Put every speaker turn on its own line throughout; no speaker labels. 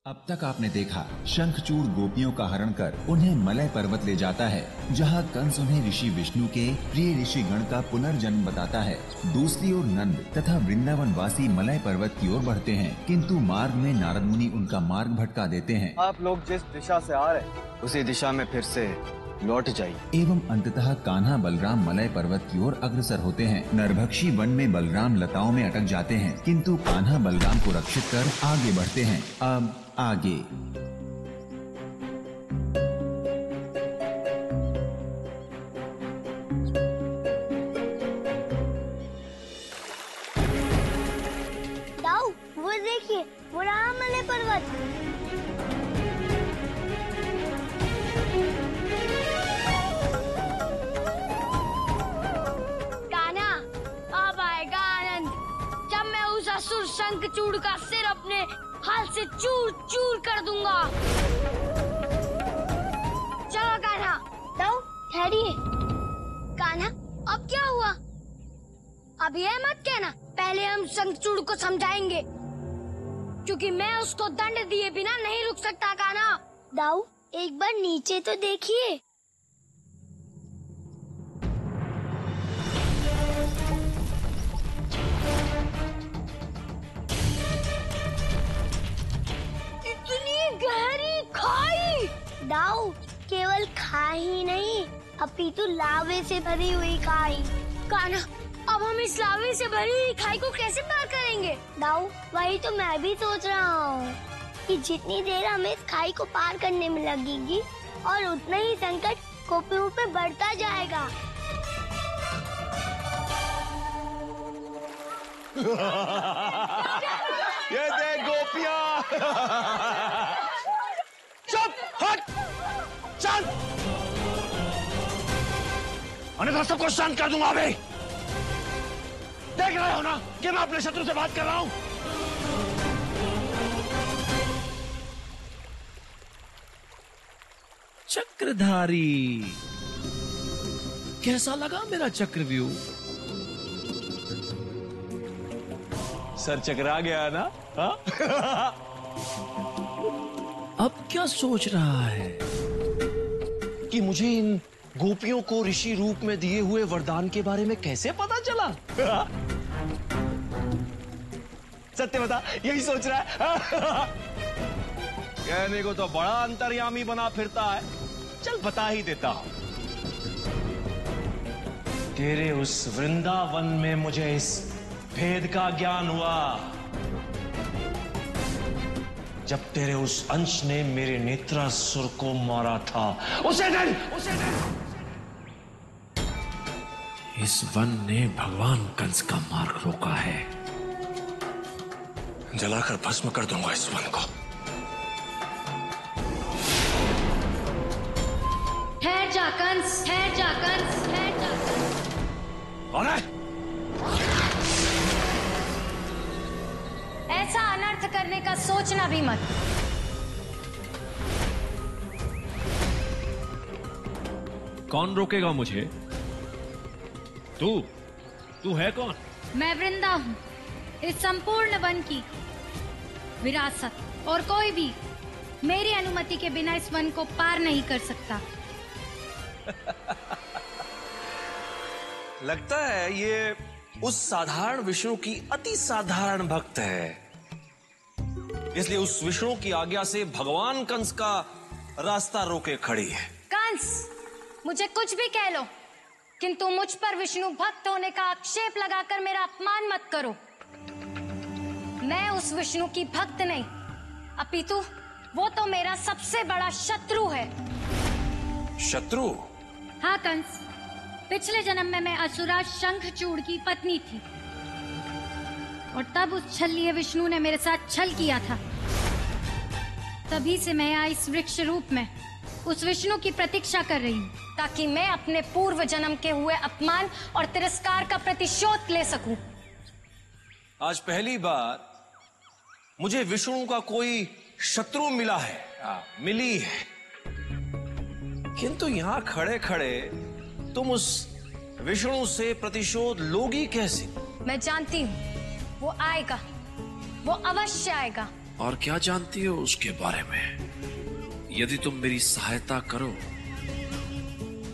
अब तक आपने देखा शंखचूड़ गोपियों का हरण कर उन्हें मलय पर्वत ले जाता है, जहां कंस उन्हें ऋषि विष्णु के प्रिय ऋषि गण का पुनर्जन्म बताता है। दूसरी ओर नंद तथा वृंदावन वासी मलय पर्वत की ओर बढ़ते हैं, किंतु मार्ग में नारद मुनि उनका मार्ग भटका देते हैं।
आप लोग जिस दिशा से आ रहे हैं उसी दिशा में फिर से लौट जाइए।
एवं अंततः कान्हा बलराम मलय पर्वत की ओर अग्रसर होते हैं। नरभक्षी वन में बलराम लताओं में अटक जाते हैं, किंतु कान्हा बलराम को रक्षित कर आगे बढ़ते हैं। अब आगे
दाऊ, वो देखिए, वो रहा मलय पर्वत।
कान्हा, अब आएगा आनंद जब मैं उस असुर शंखचूड़ का सिर अपने हाथ से चूर चूर कर दूंगा। चलो कान्हा।
दाऊ, ठहरिए।
कान्हा, अब क्या हुआ? अब ये मत कहना, पहले हम शंखचूड़ को समझाएंगे, क्योंकि मैं उसको दंड दिए बिना नहीं रुक सकता। कान्हा,
दाऊ, एक बार नीचे तो देखिए।
गहरी खाई।
दाऊ, केवल खाई ही नहीं, अपितु लावे से भरी हुई खाई।
कान्हा, अब हम इस लावे से भरी हुई खाई को कैसे पार करेंगे?
दाऊ, वही तो मैं भी सोच रहा हूँ कि जितनी देर हमें इस खाई को पार करने में लगेगी और उतना ही संकट गोपियों पे बढ़ता जाएगा।
ये देख गोपियाँ। चुप, हट, शांत। अन्यथा सबको शांत कर दूंगा अभी। देख रहे हो ना कि मैं अपने शत्रु से बात कर रहा हूं।
चक्रधारी, कैसा लगा मेरा चक्रव्यूह?
सर चकरा गया ना?
अब क्या सोच रहा है?
कि मुझे इन गोपियों को ऋषि रूप में दिए हुए वरदान के बारे में कैसे पता चला? सत्य बता, यही सोच रहा है? कहने को तो बड़ा अंतर्यामी बना फिरता है। चल बता ही देता हूं। तेरे उस वृंदावन में मुझे इस भेद का ज्ञान हुआ जब तेरे उस अंश ने मेरे नेत्रासुर को मारा था। उसे दिन
इस वन ने भगवान कंस का मार्ग रोका है।
जलाकर भस्म कर दूंगा इस वन को।
ठहर जा कंस, ठहर जा कंस, ठहर जा कंस।
कौन है?
ऐसा अनर्थ करने का सोचना भी मत।
कौन रोकेगा मुझे? तू है कौन?
मैं वृंदा हूँ, इस संपूर्ण वन की विरासत, और कोई भी मेरी अनुमति के बिना इस वन को पार नहीं कर सकता।
लगता है ये उस साधारण विष्णु की अति साधारण भक्त है, इसलिए उस विष्णु की आज्ञा से भगवान कंस का रास्ता रोके खड़ी है।
कंस, मुझे कुछ भी कह लो, किंतु मुझ पर विष्णु भक्त होने का आक्षेप लगाकर मेरा अपमान मत करो। मैं उस विष्णु की भक्त नहीं, अपितु वो तो मेरा सबसे बड़ा शत्रु है।
शत्रु?
हाँ कंस, पिछले जन्म में मैं असुरा शंखचूड़ की पत्नी थी, और तब उस छल्लिए विष्णु ने मेरे साथ छल किया था। तभी से मैं यहाँ इस वृक्ष रूप में उस विष्णु की प्रतीक्षा कर रही हूँ, ताकि मैं अपने पूर्व जन्म के हुए अपमान और तिरस्कार का प्रतिशोध ले सकूं।
आज पहली बार मुझे विष्णु का कोई शत्रु मिला है, मिली है। किंतु यहां खड़े खड़े तुम उस विष्णु से प्रतिशोध लोगी कैसे?
मैं जानती हूँ वो आएगा, वो अवश्य आएगा।
और क्या जानती हो उसके बारे में? यदि तुम मेरी सहायता करो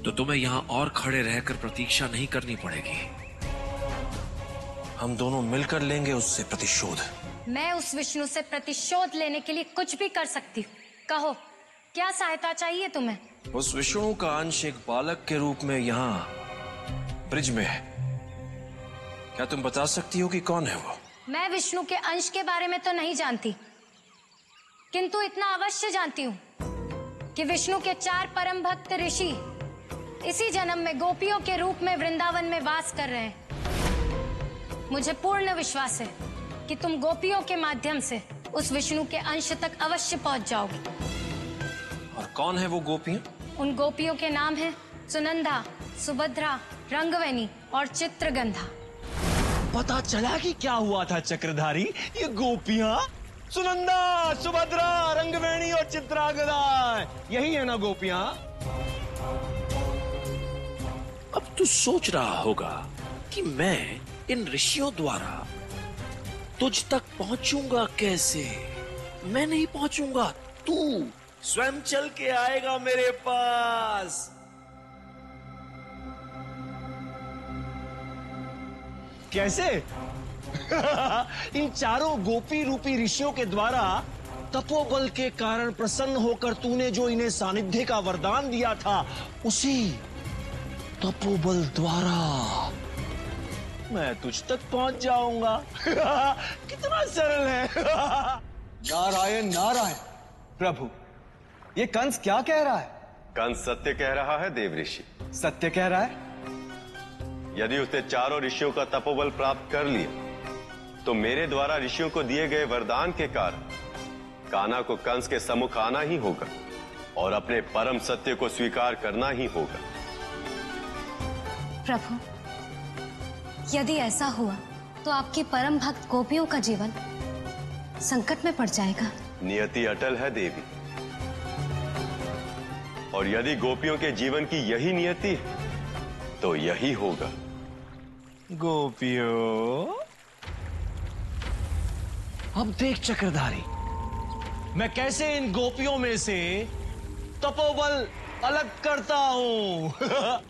तो तुम्हें यहां और खड़े रहकर प्रतीक्षा नहीं करनी पड़ेगी।
हम दोनों मिलकर लेंगे उससे प्रतिशोध।
मैं उस विष्णु से प्रतिशोध लेने के लिए कुछ भी कर सकती हूँ। कहो, क्या सहायता चाहिए तुम्हें?
उस विष्णु का अंश एक बालक के रूप में यहाँ ब्रिज में है। क्या तुम बता सकती हो कि कौन है वो?
मैं विष्णु के अंश के बारे में तो नहीं जानती, किंतु इतना अवश्य जानती हूँ कि विष्णु के 4 परम भक्त ऋषि इसी जन्म में गोपियों के रूप में वृंदावन में वास कर रहे हैं। मुझे पूर्ण विश्वास है कि तुम गोपियों के माध्यम से उस विष्णु के अंश तक अवश्य पहुंच जाओगे।
और कौन है वो गोपियां?
उन गोपियों के नाम हैं सुनंदा, सुभद्रा, रंगवेणी और चित्रगंधा।
पता चला कि क्या हुआ था चक्रधारी? ये गोपियां सुनंदा, सुभद्रा, रंगवेणी और चित्रांगदा, यही है ना गोपियां?
अब तू सोच रहा होगा कि मैं इन ऋषियों द्वारा तुझ तक पहुंचूंगा कैसे? मैं नहीं पहुंचूंगा, तू स्वयं चल के आएगा मेरे पास।
कैसे? इन चारों गोपी रूपी ऋषियों के द्वारा तपोबल के कारण प्रसन्न होकर तूने जो इन्हें सानिध्य का वरदान दिया था, उसी तपोबल द्वारा मैं तुझ तक पहुंच जाऊंगा। कितना सरल है।
नारायण नारायण। प्रभु, ये कंस क्या कह रहा है?
कंस सत्य कह रहा है देव ऋषि।
सत्य कह रहा है?
यदि उसने चारों ऋषियों का तपोबल प्राप्त कर लिया तो मेरे द्वारा ऋषियों को दिए गए वरदान के कारण कान्हा को कंस के सम्मुख आना ही होगा और अपने परम सत्य को स्वीकार करना ही होगा।
प्रभु, यदि ऐसा हुआ तो आपकी परम भक्त गोपियों का जीवन संकट में पड़ जाएगा।
नियति अटल है देवी, और यदि गोपियों के जीवन की यही नियति है तो यही होगा।
गोपियों, अब देख चक्रधारी, मैं कैसे इन गोपियों में से तपोबल अलग करता हूं।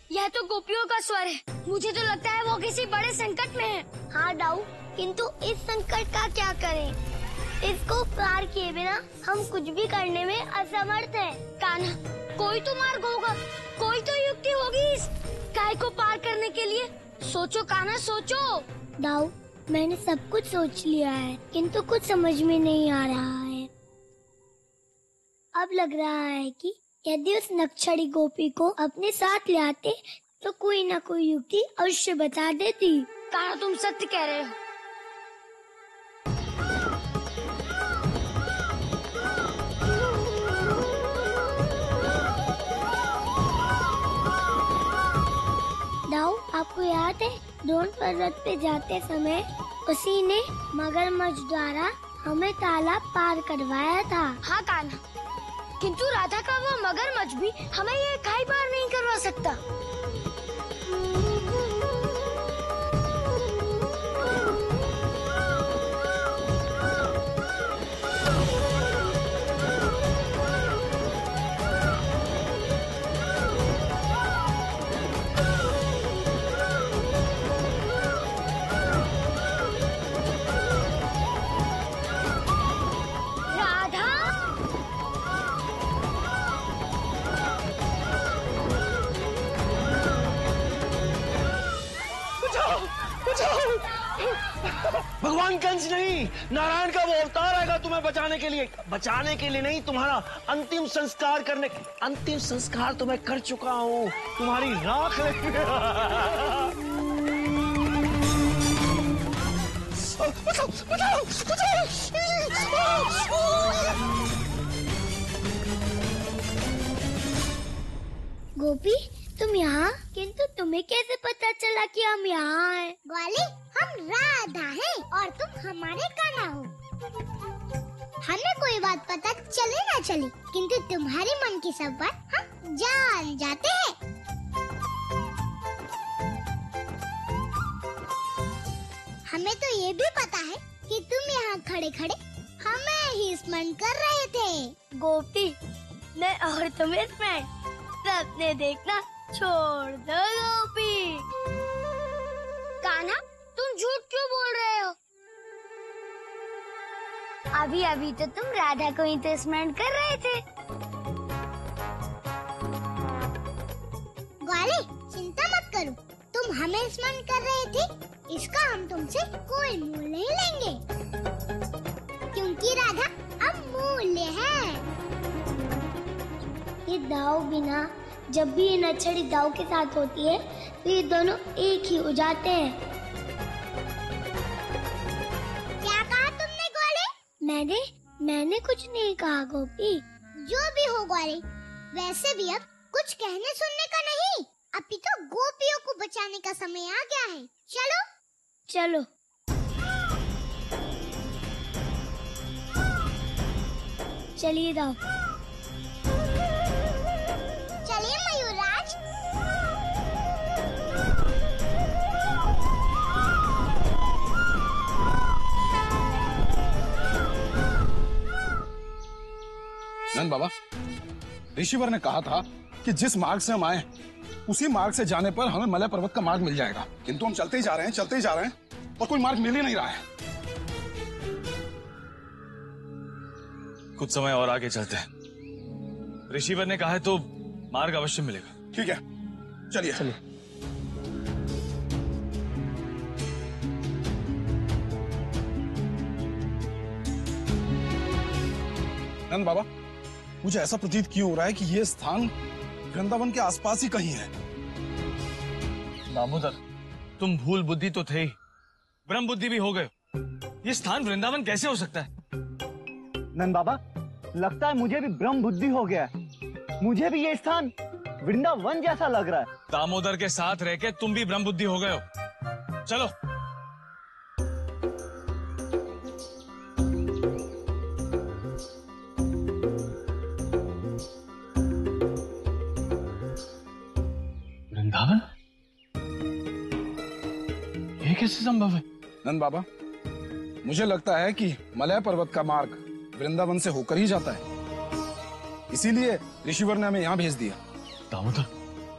यह तो गोपियों का स्वर है। मुझे तो लगता है वो किसी बड़े संकट में है। हाँ दाऊ, किंतु इस संकट का क्या करें? इसको पार किए बिना हम कुछ भी करने में असमर्थ हैं। कान्हा, कोई तो मार्ग होगा, कोई तो युक्ति होगी इस काय को पार करने के लिए। सोचो कान्हा, सोचो। दाऊ, मैंने सब कुछ सोच लिया है, किंतु कुछ समझ में नहीं आ रहा है। अब लग रहा है कि यदि उस नक्शड़ी गोपी को अपने साथ ले आते तो कोई न कोई युक्ति अवश्य बता देती। कान्हा, तुम सत्य कह रहे हो। दाऊ, आपको याद है द्रोण पर्वत पे जाते समय उसी ने मगरमच्छ द्वारा हमें तालाब पार करवाया था। हाँ कान्हा, किंतु राधा का वो मगरमच्छ भी हमें ये खाई पार नहीं करवा सकता।
भगवान कंस नहीं, नारायण का वो अवतार आएगा तुम्हें बचाने के लिए। बचाने के लिए नहीं, तुम्हारा अंतिम संस्कार करने। अंतिम संस्कार तो मैं कर चुका हूँ, तुम्हारी राख
गोपी, तुम यहाँ? किंतु तुम्हें कैसे पता चला कि हम यहाँ हैं? ग्वाली, हम राधा हैं और तुम हमारे कान्हा हो। हमें कोई बात पता चले ना चले, किंतु तुम्हारे मन की सब बात हम जान जाते हैं। हमें तो ये भी पता है कि तुम यहाँ खड़े खड़े हमें ही स्मरण कर रहे थे। गोपी, मैं और तुम्हें स्मरण सपने देखना छोड़ दो गोपी। कान्हा, तुम झूठ क्यों बोल रहे हो? अभी अभी तो तुम राधा को ही तो स्मरण कर रहे थे। ग्वाली, चिंता मत करो, तुम हमें स्मरण कर रहे थे, इसका हम तुमसे कोई मूल नहीं लेंगे, क्योंकि राधा अमूल्य है। ये दाव बिना जब भी ये नच्छड़ी दाव के साथ होती है तो ये दोनों एक ही हो जाते हैं। क्या कहा तुमने ग्वाले? मैंने कुछ नहीं कहा गोपी। जो भी हो ग्वाले, वैसे भी अब कुछ कहने सुनने का नहीं, अभी तो गोपियों को बचाने का समय आ गया है। चलो चलो। चलिए दाव। चलिए मयूरराज।
नंद बाबा, ऋषिवर ने कहा था कि जिस मार्ग से हम आए उसी मार्ग से जाने पर हमें मलय पर्वत का मार्ग मिल जाएगा, किंतु हम चलते ही जा रहे हैं और कोई मार्ग मिल ही नहीं रहा है।
कुछ समय और आगे चलते हैं। ऋषिवर ने कहा है तो मार्ग अवश्य मिलेगा।
ठीक है, चलिए। नंद बाबा, मुझे ऐसा प्रतीत क्यों हो रहा है कि ये स्थान वृंदावन के आसपास ही कहीं है।
दामोदर, तुम भूल बुद्धि तो थे ही, ब्रह्म बुद्धि भी हो गए। ये स्थान वृंदावन कैसे हो सकता है?
नंद बाबा, लगता है मुझे भी ब्रह्म बुद्धि हो गया है। मुझे भी ये स्थान वृंदावन जैसा लग रहा है।
दामोदर के साथ रह के तुम भी ब्रह्म बुद्धि हो गए हो। चलो। वृंदावन? ये कैसे संभव है?
नंद बाबा, मुझे लगता है कि मलय पर्वत का मार्ग वृंदावन से होकर ही जाता है, इसीलिए ऋषिवर ने हमें यहाँ भेज दिया।
दामोदर,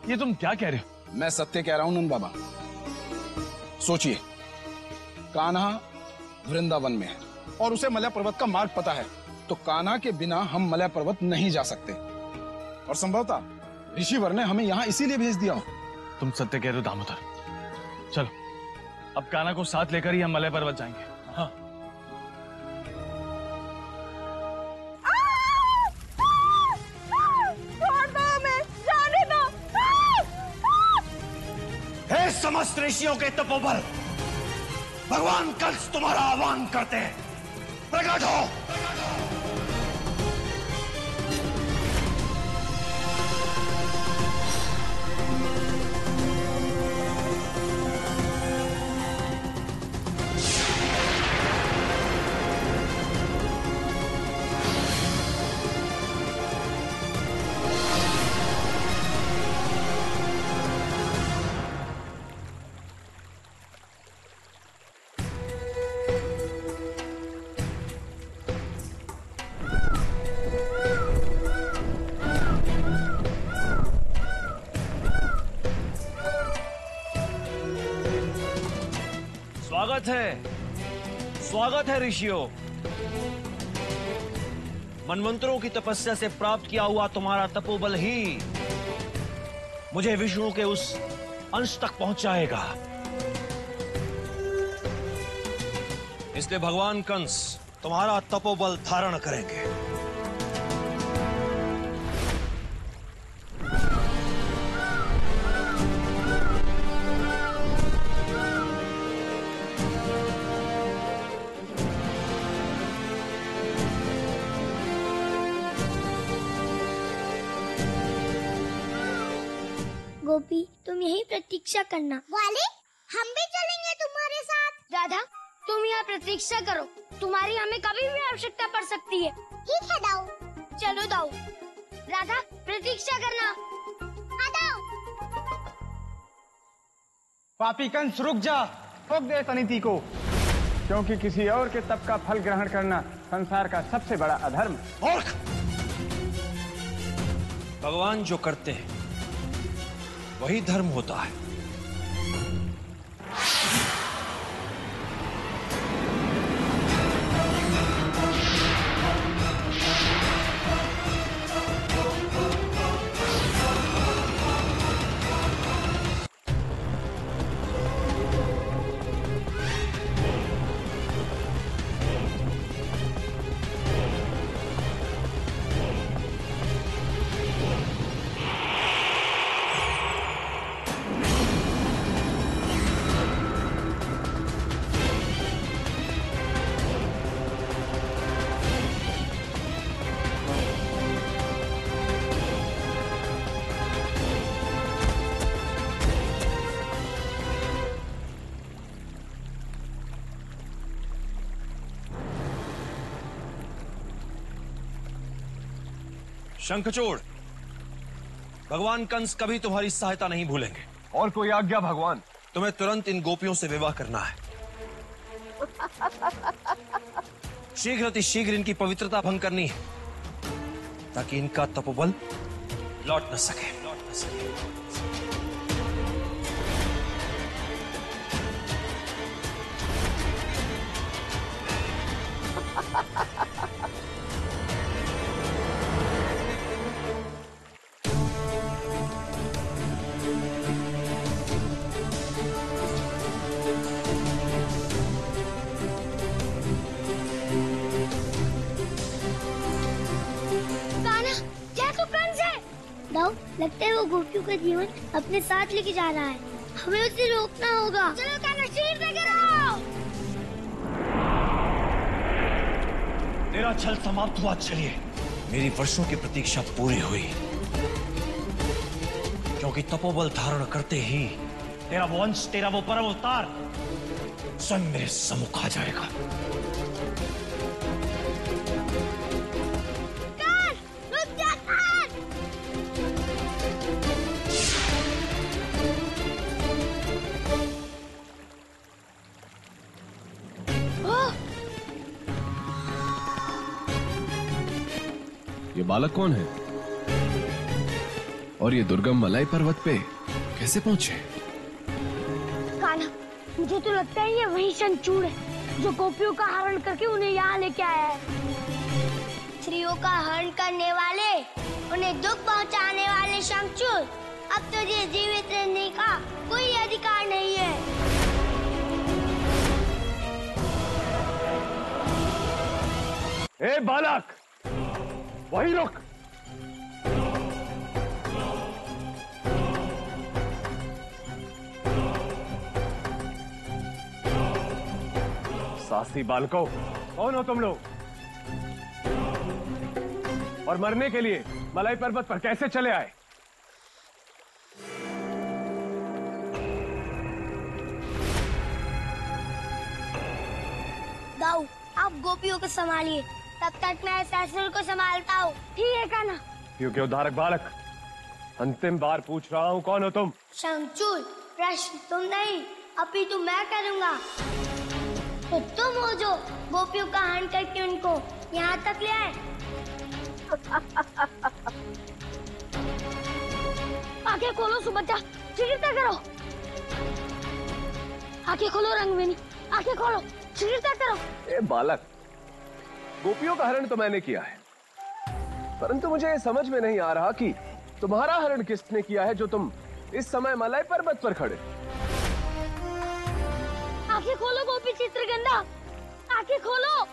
ये तुम क्या कह रहे हो?
मैं सत्य कह रहा हूँ नंद बाबा। सोचिए, कान्हा वृंदावन में है और उसे मलय पर्वत का मार्ग पता है, तो कान्हा के बिना हम मलय पर्वत नहीं जा सकते, और संभवतः ऋषिवर ने हमें यहाँ इसीलिए भेज दिया हो।
तुम सत्य कह रहे हो दामोदर। चलो, अब कान्हा को साथ लेकर ही हम मलय पर्वत जाएंगे। हाँ।
हे समस्त ऋषियों के तपोबल, भगवान कंस तुम्हारा आह्वान करते हैं, प्रकट हो। स्वागत है ऋषियों। मनमंत्रों की तपस्या से प्राप्त किया हुआ तुम्हारा तपोबल ही मुझे विष्णु के उस अंश तक पहुंचाएगा
इसलिए भगवान कंस तुम्हारा तपोबल धारण करेंगे।
गोपी तुम यही प्रतीक्षा करना। वाले हम भी चलेंगे तुम्हारे साथ। राधा तुम यहाँ प्रतीक्षा करो, तुम्हारी हमें कभी भी आवश्यकता पड़ सकती है। ठीक है दाऊ। चलो दाऊ। राधा प्रतीक्षा करना। हाँ दाऊ।
पापी कंस रुक जा, रोक दे इस अनिति को, क्योंकि किसी और के तप का फल ग्रहण करना संसार का सबसे बड़ा अधर्म।
मूर्ख! भगवान जो करते हैं वही धर्म होता है। शंखचूड़, भगवान कंस कभी तुम्हारी सहायता नहीं भूलेंगे।
और कोई आज्ञा भगवान?
तुम्हें तुरंत इन गोपियों से विवाह करना है। शीघ्र अतिशीघ्र इनकी पवित्रता भंग करनी है, ताकि इनका तपोबल लौट न सके।
लगता है वो गोपियों का जीवन अपने साथ लेके जा रहा है, हमें उसे रोकना होगा। चलो कान्हा, शीघ्र से गिरो।
तेरा छल समाप्त हुआ। चलिए, मेरी वर्षों की प्रतीक्षा पूरी हुई, क्योंकि तपोबल धारण करते ही तेरा वो वंश, तेरा वो परम अवतार स्वयं मेरे सम्मुख आ जाएगा।
ये बालक कौन है? और ये दुर्गम मलाई पर्वत पे कैसे पहुंचे?
कान्हा, मुझे तो लगता है ये वही शंखचूड़ है जो गोपियों का हरण करके उन्हें यहाँ लेके आया है। स्त्रियों का हरण करने वाले, उन्हें दुख पहुँचाने वाले शंखचूड़, अब तुझे जीवित रहने का कोई अधिकार नहीं है।
ए बालक, वही रुक। साहसी बालकों, कौन हो तुम लोग? और मरने के लिए मलाई पर्वत पर कैसे चले आए?
दाऊ, आप गोपियों को संभालिए, तब तक मैं ससुर को संभालता हूँ। ठीक है कान्हा।
क्योंकि उद्धारक बालक, अंतिम बार पूछ रहा हूँ, कौन हो तुम?
शंखचूड़, प्रश्न तुम नहीं, अपितु मैं करूँगा। तो तुम हो जो गोपियों का हरण करके उनको यहाँ तक ले आए। आंखें खोलो सुभद्रा, शीघ्रता करो। आंखें खोलो रंगवेनी, आंखें खोलो, शीघ्रता करो।
ए बालक, गोपियों का हरण तो मैंने किया है, परंतु मुझे समझ में नहीं आ रहा कि तुम्हारा हरण किसने किया है जो तुम इस समय मलाई पर्वत पर खड़े।
आंखें खोलो गोपी चित्रगंधा, आंखें खोलो।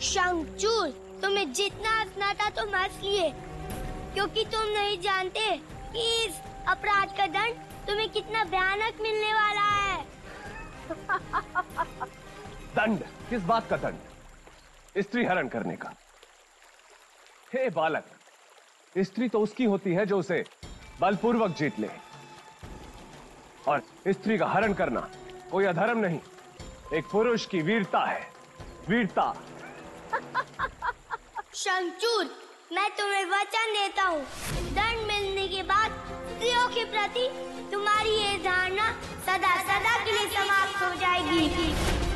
शंखचूड़, तुम्हें जितना हंसना था तुम हंस लिए, क्योंकि तुम नहीं जानते कि इस अपराध का दंड तुम्हें कितना भयानक मिलने वाला है।
दंड? किस बात का दंड? स्त्री हरण करने का। हे बालक, स्त्री तो उसकी होती है जो उसे बलपूर्वक जीत ले, और स्त्री का हरण करना कोई अधर्म नहीं, एक पुरुष की वीरता है, वीरता।
शंखचूड़, मैं तुम्हें वचन देता हूँ, दंड मिलने के बाद स्त्रियों के प्रति तुम्हारी ये धारणा सदा सदा के लिए समाप्त हो जाएगी।